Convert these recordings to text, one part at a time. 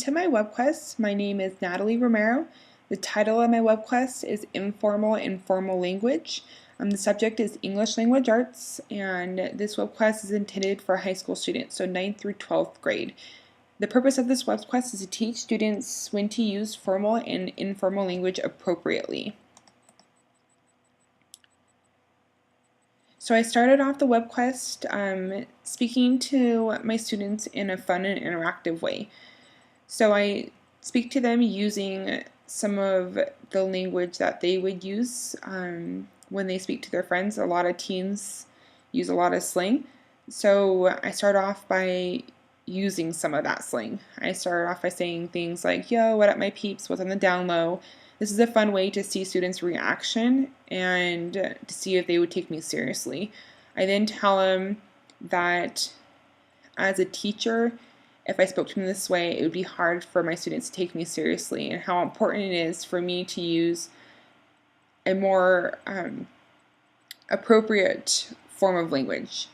To my WebQuest, my name is Natalie Romero. The title of my WebQuest is Informal Language. The subject is English Language Arts, and this WebQuest is intended for high school students, so 9th through 12th grade. The purpose of this WebQuest is to teach students when to use formal and informal language appropriately. So I started off the WebQuest speaking to my students in a fun and interactive way. So I speak to them using some of the language that they would use when they speak to their friends. A lot of teens use a lot of slang. So I start off by using some of that slang. I started off by saying things like, yo, what up my peeps, what's on the down low. This is a fun way to see students' reaction and to see if they would take me seriously. I then tell them that as a teacher, if I spoke to them this way, it would be hard for my students to take me seriously, and how important it is for me to use a more appropriate form of language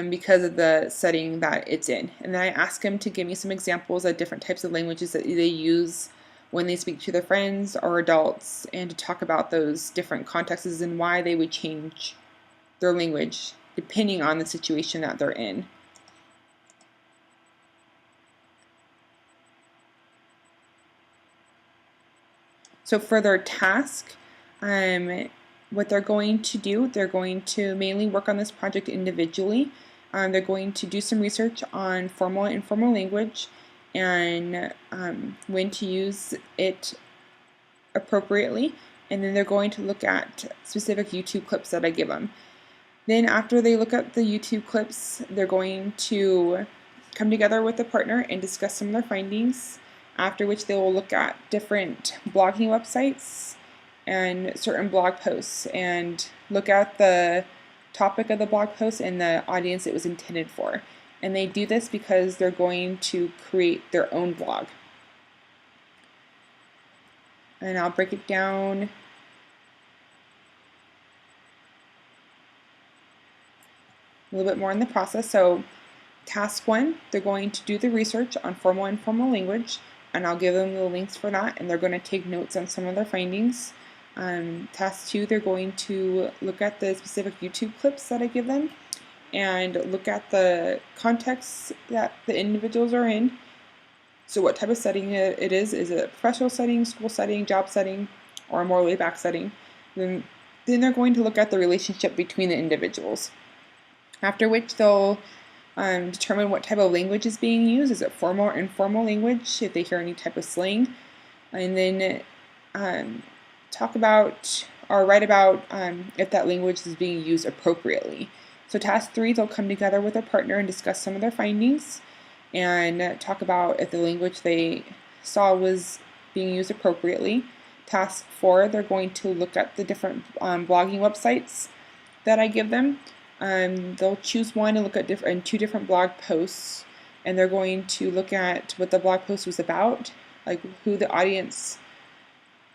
because of the setting that it's in. And then I ask them to give me some examples of different types of languages that they use when they speak to their friends or adults, and to talk about those different contexts and why they would change their language depending on the situation that they're in. So for their task, what they're going to do, they're going to mainly work on this project individually. They're going to do some research on formal and informal language and when to use it appropriately. And then they're going to look at specific YouTube clips that I give them. Then after they look at the YouTube clips, they're going to come together with a partner and discuss some of their findings, after which they will look at different blogging websites and certain blog posts and look at the topic of the blog post and the audience it was intended for. And they do this because they're going to create their own blog. And I'll break it down a little bit more in the process. So task 1, they're going to do the research on formal and informal language, and I'll give them the links for that, and they're going to take notes on some of their findings. Task 2, they're going to look at the specific YouTube clips that I give them and look at the context that the individuals are in. So what type of setting it is it a professional setting, school setting, job setting, or a more laid-back setting? Then they're going to look at the relationship between the individuals. After which they'll determine what type of language is being used. Is it formal or informal language, if they hear any type of slang? And then talk about or write about if that language is being used appropriately. So task 3, they'll come together with a partner and discuss some of their findings and talk about if the language they saw was being used appropriately. Task 4, they're going to look at the different blogging websites that I give them. They'll choose one and look at two different blog posts, and they're going to look at what the blog post was about, like who the audience,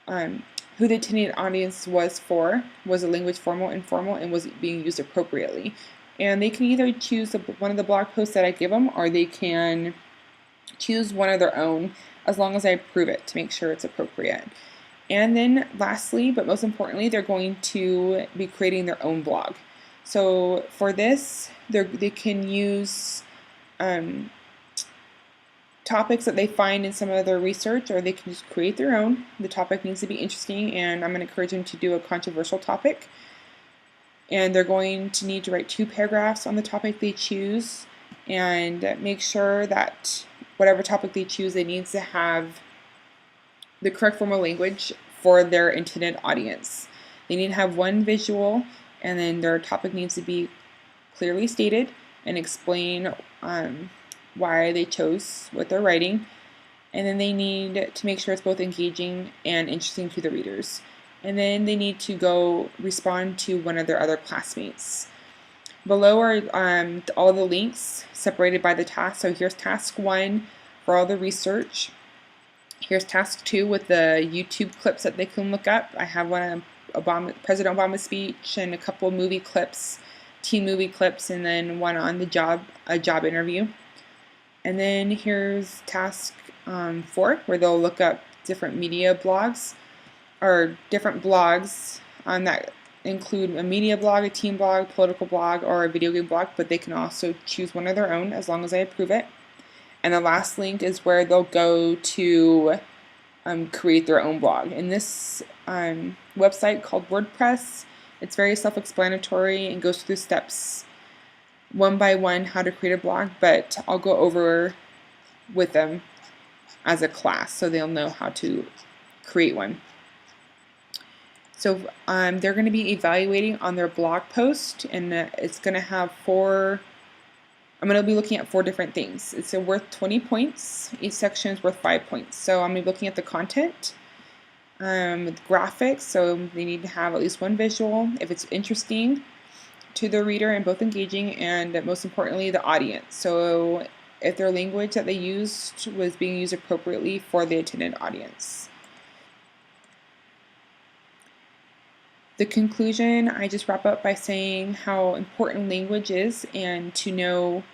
who the intended audience was for, was the language formal, informal, and was it being used appropriately. And they can either choose one of the blog posts that I give them, or they can choose one of their own, as long as I approve it to make sure it's appropriate. And then lastly, but most importantly, they're going to be creating their own blog. So for this, they can use topics that they find in some of their research, or they can just create their own. The topic needs to be interesting, and I'm going to encourage them to do a controversial topic. And they're going to need to write 2 paragraphs on the topic they choose, and make sure that whatever topic they choose, it needs to have the correct formal language for their intended audience. They need to have one visual, and then their topic needs to be clearly stated and explain why they chose what they're writing. And then they need to make sure it's both engaging and interesting to the readers. And then they need to go respond to one of their other classmates. Below are all the links separated by the task. So here's task 1 for all the research. Here's task 2 with the YouTube clips that they can look up. I have one of President Obama's speech and a couple movie clips, teen movie clips, and then one on a job interview. And then here's task 4, where they'll look up different media blogs or different blogs that include a media blog, a team blog, political blog, or a video game blog, but they can also choose one of their own as long as I approve it. And the last link is where they'll go to create their own blog. In this website called WordPress, it's very self-explanatory and goes through steps one by one how to create a blog, but I'll go over with them as a class so they'll know how to create one. So they're going to be evaluating on their blog post, and it's going to have I'm going to be looking at 4 different things. It's worth 20 points. Each section is worth 5 points. So I'm going to be looking at the content, graphics, so they need to have at least one visual if it's interesting to the reader and both engaging, and most importantly, the audience. So if their language that they used was being used appropriately for the attended audience. The conclusion, I just wrap up by saying how important language is and to know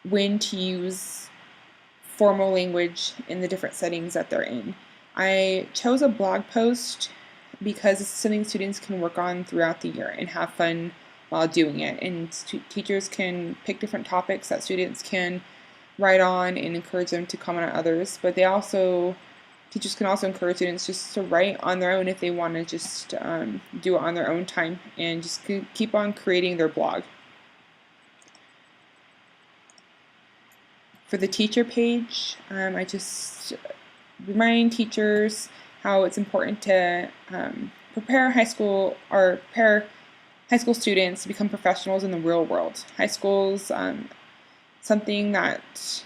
when to use formal language in the different settings that they're in. I chose a blog post because it's something students can work on throughout the year and have fun while doing it. And teachers can pick different topics that students can write on and encourage them to comment on others. But teachers can also encourage students just to write on their own if they want to just do it on their own time and just keep on creating their blog. For the teacher page, I just remind teachers how it's important to prepare high school students to become professionals in the real world. High school's something that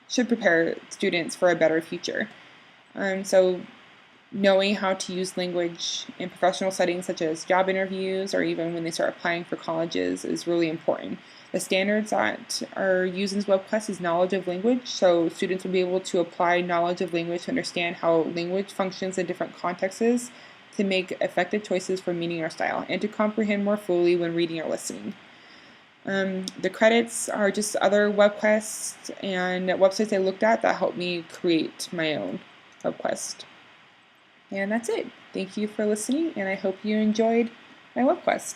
should prepare students for a better future. So knowing how to use language in professional settings such as job interviews or even when they start applying for colleges is really important. The standards that are used in WebQuest is knowledge of language, so students will be able to apply knowledge of language to understand how language functions in different contexts to make effective choices for meaning or style, and to comprehend more fully when reading or listening. The credits are just other WebQuests and websites I looked at that helped me create my own WebQuest. And that's it. Thank you for listening, and I hope you enjoyed my WebQuest.